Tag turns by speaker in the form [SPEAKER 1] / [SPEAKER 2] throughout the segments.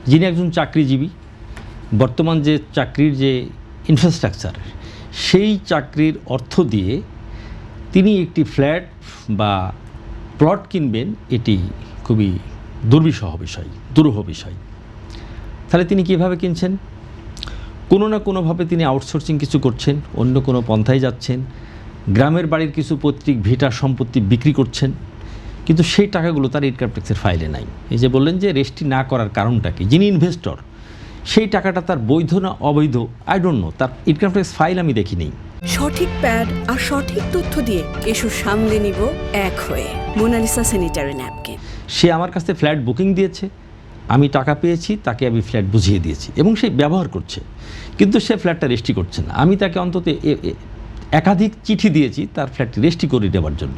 [SPEAKER 1] যিনি একজন চাকরিজীবী, বর্তমান যে চাকরির যে ইনফ্রাস্ট্রাকচার, সেই চাকরির অর্থ দিয়ে তিনি একটি ফ্ল্যাট বা প্লট কিনবেন, এটি খুবই দুরূহ বিষয়। তাহলে তিনি কীভাবে কিনছেন? কোনো না কোনোভাবে তিনি আউটসোর্সিং কিছু করছেন, অন্য কোনো পন্থায় যাচ্ছেন, গ্রামের বাড়ির কিছু পৈতৃক ভিটা সম্পত্তি বিক্রি করছেন, কিন্তু সেই টাকাগুলো তার ইনকাম ট্যাক্সের ফাইলে নাই। এই যে বললেন যে রেজিস্ট্রি না করার কারণটা কি, যিনি ইনভেস্টর সেই টাকাটা তার বৈধ না অবৈধ আই ডোন্ট নো, তার ইনকাম ট্যাক্স ফাইল আমি দেখিনি।
[SPEAKER 2] সঠিক প্যাড আর সঠিক তথ্য দিয়ে কেশু সামলে নিব এক হয়ে। Mona Lisa sanitary napkin.
[SPEAKER 1] সে আমার কাছে ফ্ল্যাট বুকিং দিয়েছে, আমি টাকা পেয়েছি, তাকে আমি ফ্ল্যাট বুঝিয়ে দিয়েছি এবং সে ব্যবহার করছে, কিন্তু সে ফ্ল্যাটটা রেজিস্ট্রি করছে না। আমি তাকে অন্তত একাধিক চিঠি দিয়েছি তার ফ্ল্যাটটি রেজিস্ট্রি করে দেওয়ার জন্য।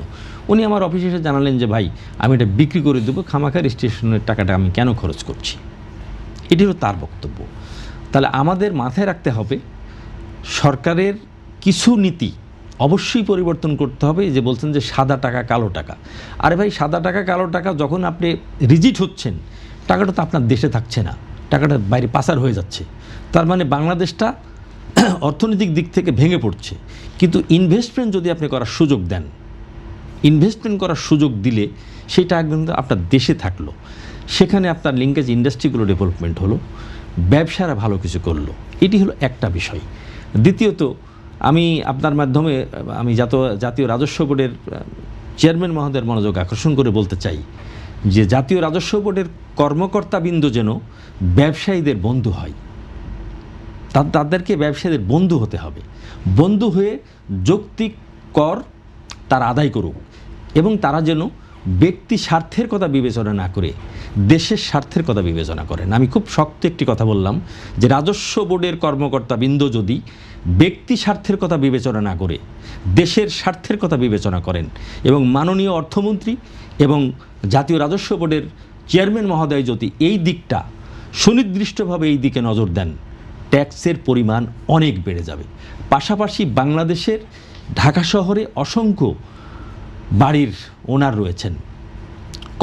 [SPEAKER 1] উনি আমার অফিসে এসে জানালেন যে ভাই, আমি এটা বিক্রি করে দেবো, খামাখা রেজিস্ট্রেশনের টাকাটা আমি কেন খরচ করছি। এটি হলো তার বক্তব্য। তাহলে আমাদের মাথায় রাখতে হবে, সরকারের কিছু নীতি অবশ্যই পরিবর্তন করতে হবে। যে বলছেন যে সাদা টাকা কালো টাকা, আরে ভাই সাদা টাকা কালো টাকা যখন আপনি রিজিট হচ্ছেন, টাকাটা তো আপনার দেশে থাকছে না, টাকাটা বাইরে পাচার হয়ে যাচ্ছে। তার মানে বাংলাদেশটা অর্থনৈতিক দিক থেকে ভেঙে পড়ছে। কিন্তু ইনভেস্টমেন্ট যদি আপনি করার সুযোগ দেন, ইনভেস্টমেন্ট করার সুযোগ দিলে সেই টাকা কিন্তু আপনার দেশে থাকলো, সেখানে আপনার লিঙ্কেজ ইন্ডাস্ট্রিগুলো ডেভেলপমেন্ট হলো, ব্যবসারা ভালো কিছু করলো। এটি হলো একটা বিষয়। দ্বিতীয়ত, আমি আপনার মাধ্যমে আমি জাতীয় রাজস্ব বোর্ডের চেয়ারম্যান মহোদয়ের মনোযোগ আকর্ষণ করে বলতে চাই যে জাতীয় রাজস্ব বোর্ডের কর্মকর্তাবৃন্দ যেন ব্যবসায়ীদের বন্ধু হয়। তাদেরকে ব্যবসায়ীদের বন্ধু হতে হবে, বন্ধু হয়ে যৌক্তিক কর তারা আদায় করুক এবং তারা যেন ব্যক্তি স্বার্থের কথা বিবেচনা না করে দেশের স্বার্থের কথা বিবেচনা করেন। আমি খুব শক্ত একটি কথা বললাম যে রাজস্ব বোর্ডের কর্মকর্তাবৃন্দ যদি ব্যক্তি স্বার্থের কথা বিবেচনা না করে দেশের স্বার্থের কথা বিবেচনা করেন এবং মাননীয় অর্থমন্ত্রী এবং জাতীয় রাজস্ব বোর্ডের চেয়ারম্যান মহোদয় যদি এই দিকটা সুনির্দিষ্টভাবে এই দিকে নজর দেন, ট্যাক্সের পরিমাণ অনেক বেড়ে যাবে। পাশাপাশি বাংলাদেশের ঢাকা শহরে অসংখ্য বাড়ির ওনার রয়েছেন,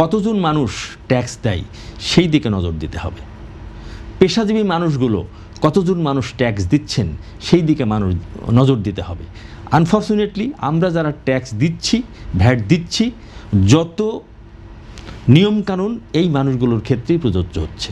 [SPEAKER 1] কতজন মানুষ ট্যাক্স দেয় সেই দিকে নজর দিতে হবে। পেশাজীবী মানুষগুলো কতজন মানুষ ট্যাক্স দিচ্ছেন সেই দিকে নজর দিতে হবে। আনফর্চুনেটলি আমরা যারা ট্যাক্স দিচ্ছি, ভ্যাট দিচ্ছি, যত নিয়মকানুন এই মানুষগুলোর ক্ষেত্রেই প্রযোজ্য হচ্ছে।